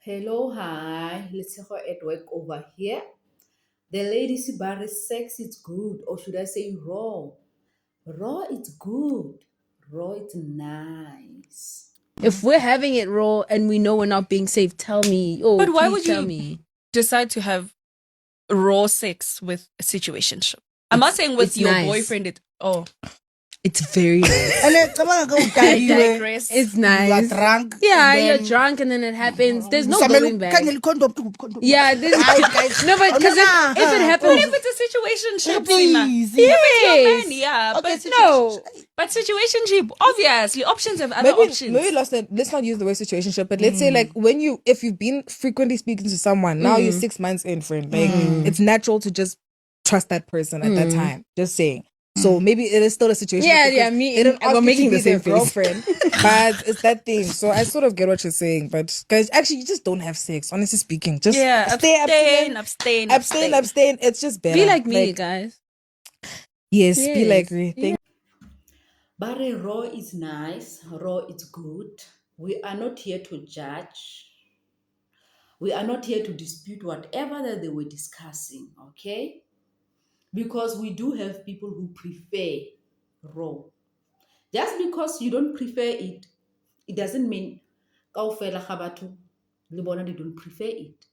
Hello, hi. Let's go at work over here. The lady Sibari sex is good, or should I say raw? Raw it's good. Raw it's nice. If we're having it raw and we know we're not being safe, tell me. Oh, But why please would tell you me. decide to have raw sex with a situationship? I'm not saying with it's your nice. boyfriend. It's very nice. And then cabanga ka I utaliwe. digress. It's You are nice. drunk. Yeah, and you're then- drunk and then it happens. There's no Samelu- going back. Kanye condom, condom. Yeah, this Ay, guys. no, but because Oh, if it What happens, if it's a situationship, Please. Sima? yes. Your man, yeah. Okay, but No, but situationship, obviously, options have other options. Maybe let's not use the word situationship, but let's say like if you've been frequently speaking to someone, now you're 6 months in, friend. Like it's natural to just trust that person at that time. Just saying. So maybe it is still a situation. Yeah, me and we're making the same face. girlfriend, but it's that thing. So I sort of get what you're saying, but guys, actually, you just don't have sex. Honestly speaking, just abstain. abstain. It's just better. be like me, guys. Yes, be Yes. like me. Thank But raw is nice. Raw is good. We are not here to judge. We are not here to dispute whatever that they were discussing, okay? Because we do have people who prefer raw. Just because you don't prefer it, it doesn't mean kaofela ga batho le bona they don't prefer it.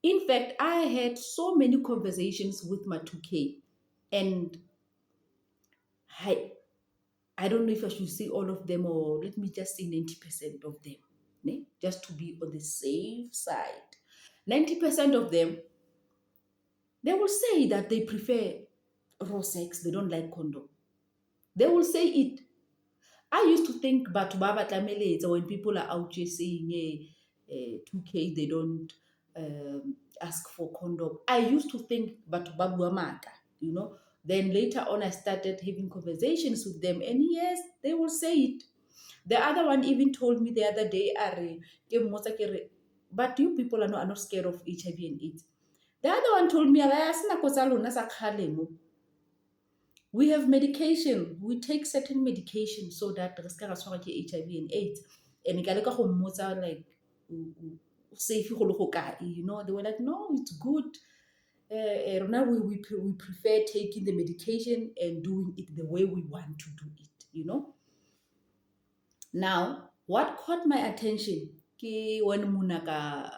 In fact, I had so many conversations with my 2K, and I don't know if I should say all of them or let me just say 90% of them, ne? Just to be on the safe side. 90% of them, they will say that they prefer raw sex, they don't like condom. They will say it. I used to think batho ba batlameletsa when people are out here saying 2K they don't ask for condom. I used to think batho ba bua maaka, you know. Then later on I started having conversations with them, and yes, they will say it. The other one even told me the other day, but you people are not scared of HIV and AIDS. The other one told me, we have medication. We take certain medication so that re ska ra tshwarwa ke HIV and AIDS. And ka leka go mmotsa like safe go le go kae, you know. They were like, no, it's good. Now we prefer taking the medication and doing it the way we want to do it, you know. Now, what caught my attention ke when Munaka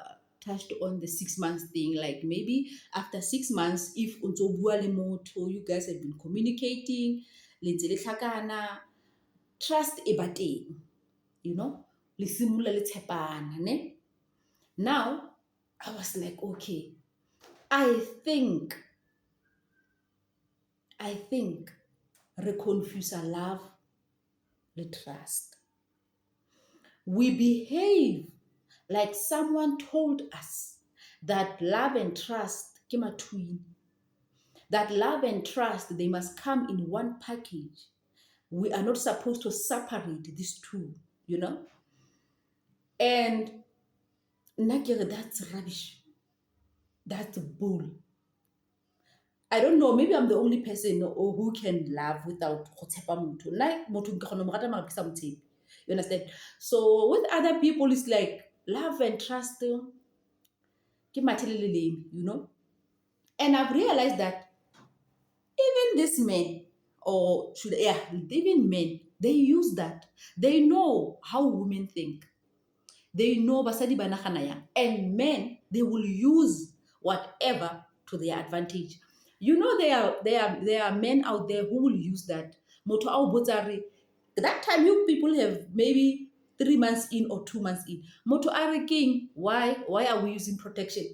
touched on the 6 months thing, like maybe after 6 months, if untso bua le motho, you guys have been communicating, le ntse le tlhakana, trust e ba teng, you know, le simolola le tshepana, ne? Now, I was like, okay, I think re confuse love le trust. We behave like someone told us that love and trust came a twin. That love and trust, they must come in one package. We are not supposed to separate these two, you know? And that's rubbish. That's bull. I don't know, maybe I'm the only person who can love without go tshepa motho. Nna motho ke kgona mo rata mara ke sa mo tshepe. You understand? So with other people, it's like love and trust ke mathe le leleme, you know? And I've realized that even this men, even men, they use that. They know how women think. They know basadi ba nagana yang. And men, they will use whatever to their advantage. You know, there are men out there who will use that. Moto au botsa that time you people have maybe 3 months in or 2 months in. Moto are king, why are we using protection?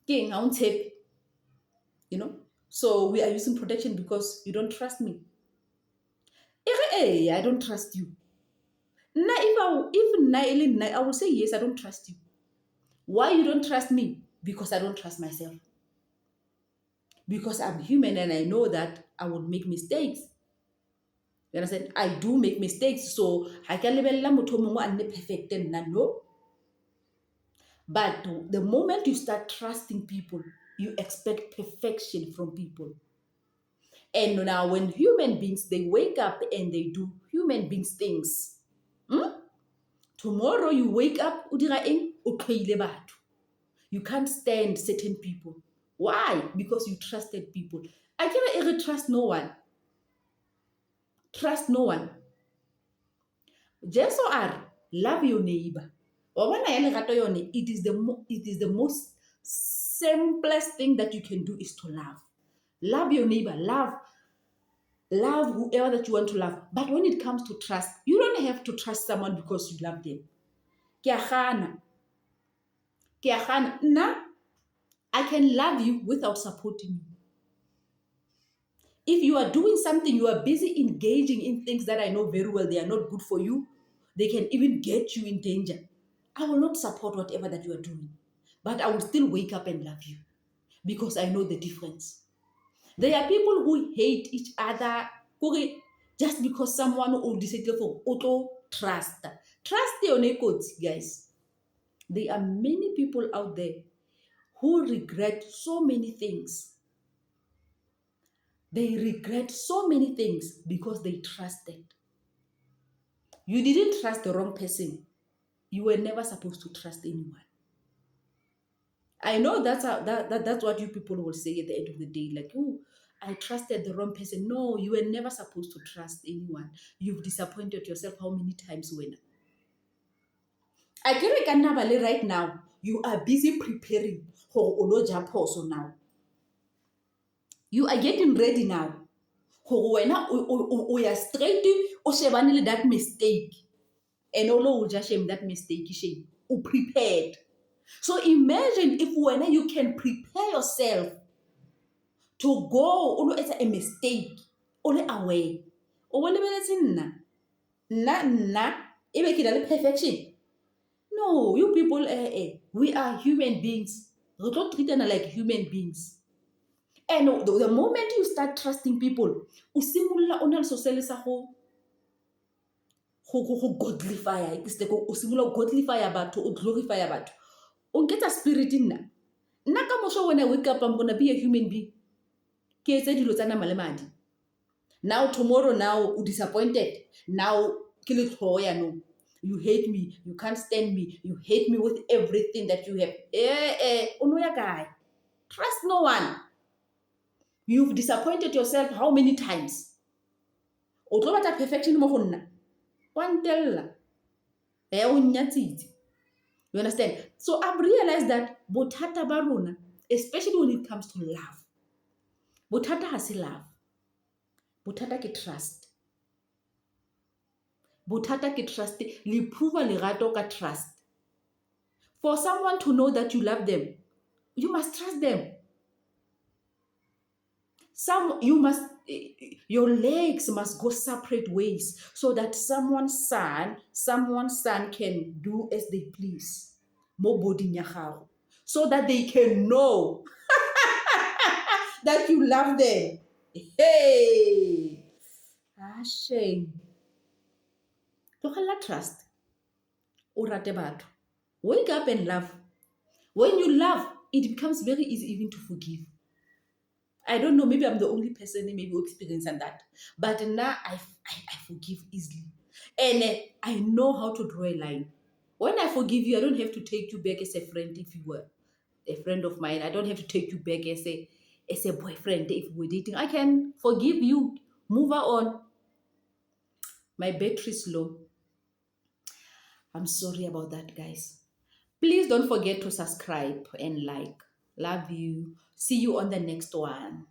King, I won't tape. You know, so we are using protection because you don't trust me. I don't trust you. Now, I will say yes, I don't trust you. Why you don't trust me? Because I don't trust myself. Because I'm human and I know that I would make mistakes. You understand? I do make mistakes, so I can lebella motho mongwe a nne perfect and no. But the moment you start trusting people, you expect perfection from people. And now when human beings, they wake up and they do human beings things, to Tomorrow you wake up, o dira eng? O tlhoile batho. You can't stand certain people. Why? Because you trusted people. I cannot ever trust no one. Trust no one. Jesu are love your neighbor. It is the most simplest thing that you can do is to love. Love your neighbor. Love whoever that you want to love. But when it comes to trust, you don't have to trust someone because you love them. Nah, I can love you without supporting you. If you are doing something, you are busy engaging in things that I know very well they are not good for you. They can even get you in danger. I will not support whatever that you are doing. But I will still wake up and love you because I know the difference. There are people who hate each other just because someone will decide for auto trust. Trust your codes, guys. There are many people out there who regret so many things. They regret so many things because they trusted. You didn't trust the wrong person. You were never supposed to trust anyone. I know that's what you people will say at the end of the day. Like, oh, I trusted the wrong person. No, you were never supposed to trust anyone. You've disappointed yourself how many times when? I can right now, you are busy preparing for Oloja Poso now. You are getting ready now. We are straight to that mistake. And all will just shame that mistake. Shame. Prepared. So imagine if when you can prepare yourself to go only as a mistake, only away. Or when you perfection. No, you people, we are human beings. We don't treat them like human beings. And the moment you start trusting people, usimula onal socialisa ho godlify. It's the usimula godlify about to glorify about. On get a spirit in na. Nakamusho when I wake up, I'm gonna be a human being. Now tomorrow, now disappointed. Now kill it for no. You hate me. You can't stand me. You hate me with everything that you have. Onoya guy. Trust no one. You've disappointed yourself how many times? Otlobata perfection mo honna. One tell. You understand? So I've realized that Botata Baruna, especially when it comes to love, Botata has a love. Botata ke trust. Botata ke trust. Li pruva lerato ka trust. For someone to know that you love them, you must trust them. Your legs must go separate ways so that someone's son can do as they please. So that they can know that you love them. Hey! Shame. Trust. Wake up and love. When you love, it becomes very easy even to forgive. I don't know, maybe I'm the only person maybe who experiencing that. But now I forgive easily. And I know how to draw a line. When I forgive you, I don't have to take you back as a friend if you were a friend of mine. I don't have to take you back as a boyfriend if we're dating. I can forgive you, move on. My battery's low. I'm sorry about that, guys. Please don't forget to subscribe and like. Love you. See you on the next one.